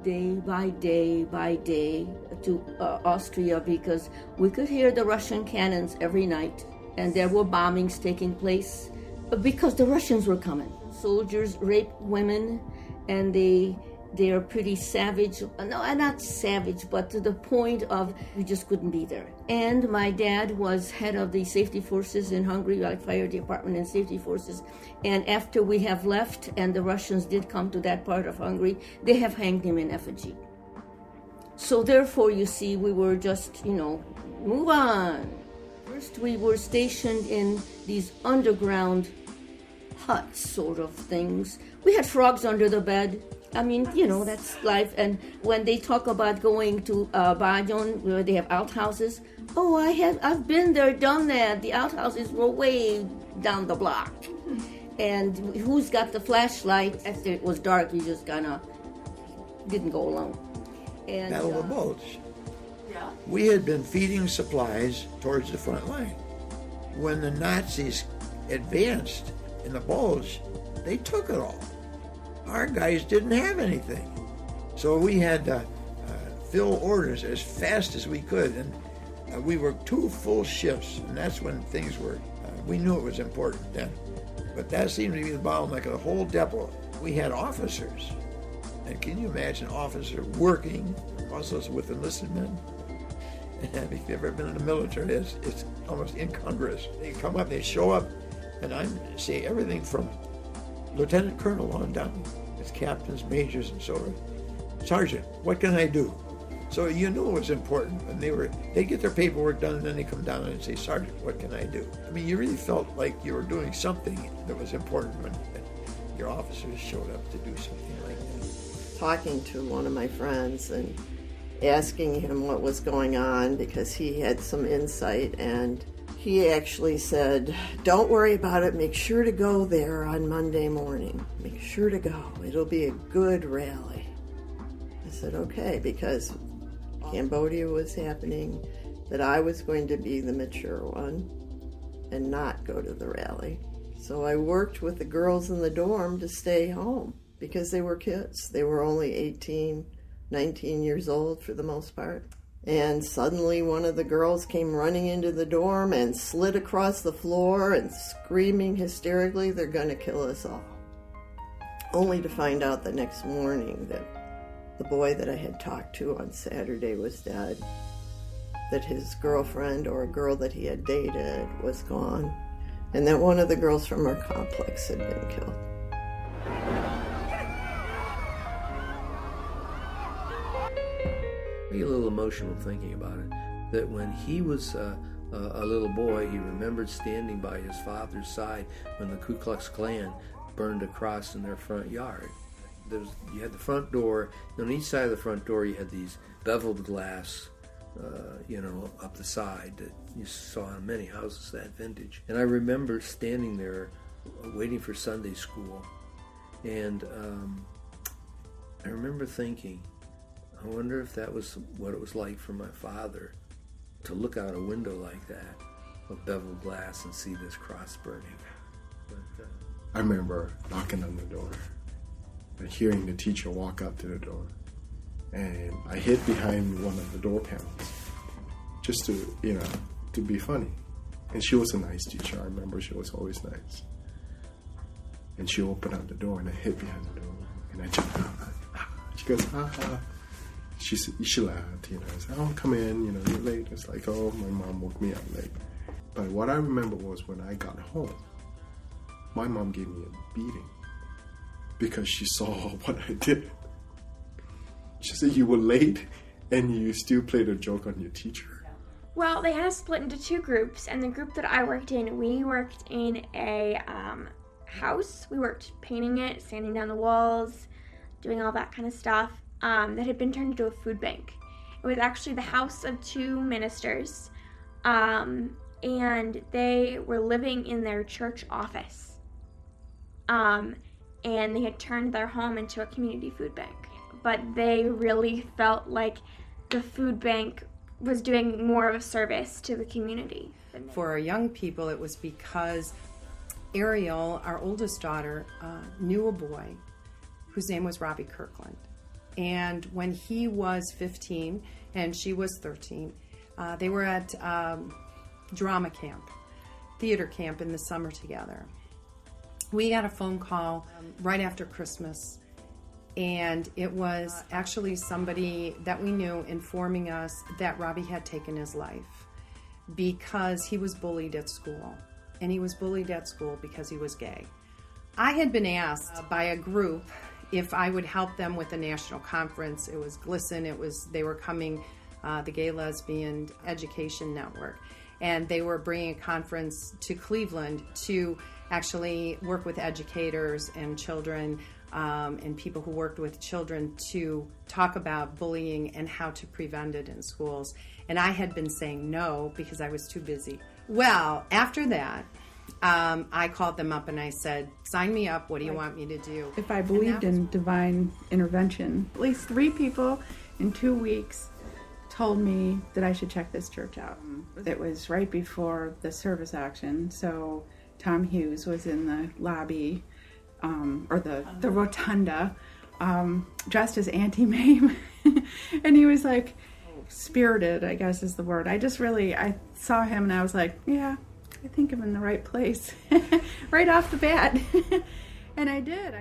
day by day to Austria, because we could hear the Russian cannons every night, and there were bombings taking place because the Russians were coming. Soldiers rape women, and they are pretty savage. No, not savage, but to the point of we just couldn't be there. And my dad was head of the safety forces in Hungary, like fire department and safety forces. And after we have left, and the Russians did come to that part of Hungary, they have hanged him in effigy. So therefore, you see, we were just, move on. First, we were stationed in these underground huts sort of things. We had frogs under the bed. I mean, that's life. And when they talk about going to Bajon, where they have outhouses, I've been there, done that. The outhouses were way down the block. And who's got the flashlight? After it was dark, you just didn't go alone. And Battle of the Bulge. Yeah. We had been feeding supplies towards the front line. When the Nazis advanced in the Bulge, they took it all. Our guys didn't have anything. So we had to fill orders as fast as we could. And we were 2 full shifts, and that's when things were, we knew it was important then. But that seemed to be the bottleneck of the whole depot. We had officers. And can you imagine officers working, also with enlisted men? And if you've ever been in the military, it's almost incongruous. They come up, they show up, and I'm say everything from Lieutenant Colonel on down. It's captains, majors, and so on. Sergeant, what can I do? So you knew it was important. And they get their paperwork done, and then they come down and say, Sergeant, what can I do? I mean, you really felt like you were doing something that was important when your officers showed up to do something like that. Talking to one of my friends and asking him what was going on because he had some insight, and he actually said, don't worry about it. Make sure to go there on Monday morning. Make sure to go. It'll be a good rally. I said, okay, because Cambodia was happening, that I was going to be the mature one and not go to the rally. So I worked with the girls in the dorm to stay home because they were kids. They were only 18, 19 years old for the most part. And suddenly one of the girls came running into the dorm and slid across the floor and screaming hysterically, they're going to kill us all. Only to find out the next morning that the boy that I had talked to on Saturday was dead, that his girlfriend or a girl that he had dated was gone, and that one of the girls from our complex had been killed. I get a little emotional thinking about it, that when he was a little boy, he remembered standing by his father's side when the Ku Klux Klan burned a cross in their front yard. You had the front door, and on each side of the front door you had these beveled glass, up the side that you saw in many houses that vintage. And I remember standing there waiting for Sunday school, and I remember thinking, I wonder if that was what it was like for my father to look out a window like that of beveled glass and see this cross burning. But, I remember knocking on the door and hearing the teacher walk up to the door. And I hid behind one of the door panels just to be funny. And she was a nice teacher. I remember she was always nice. And she opened up the door and I hid behind the door. And I jumped out. She goes, ha. She laughed, I said, oh, come in, you're late. It's like, oh, my mom woke me up late. But what I remember was when I got home, my mom gave me a beating because she saw what I did. She said, you were late and you still played a joke on your teacher. Well, they had us split into 2 groups, and the group that I worked in, we worked in a house. We worked painting it, sanding down the walls, doing all that kind of stuff. That had been turned into a food bank. It was actually the house of 2 ministers, and they were living in their church office, and they had turned their home into a community food bank. But they really felt like the food bank was doing more of a service to the community. For our young people, it was because Ariel, our oldest daughter, knew a boy whose name was Robbie Kirkland. And when he was 15 and she was 13, they were at drama camp, theater camp in the summer together. We got a phone call right after Christmas, and it was actually somebody that we knew informing us that Robbie had taken his life because he was bullied at school. And he was bullied at school because he was gay. I had been asked by a group if I would help them with a national conference. It was GLSEN. They were coming, the Gay Lesbian Education Network, and they were bringing a conference to Cleveland to actually work with educators and children and people who worked with children to talk about bullying and how to prevent it in schools. And I had been saying no because I was too busy. Well, after that, I called them up and I said, sign me up. What do you want me to do? If I believed in divine intervention, at least 3 people in 2 weeks told me that I should check this church out. It was right before the service auction, so Tom Hughes was in the lobby, or the rotunda, dressed as Auntie Mame. And he was like, spirited, I guess is the word. I saw him and I was like, yeah, I think I'm in the right place. Right off the bat. And I did.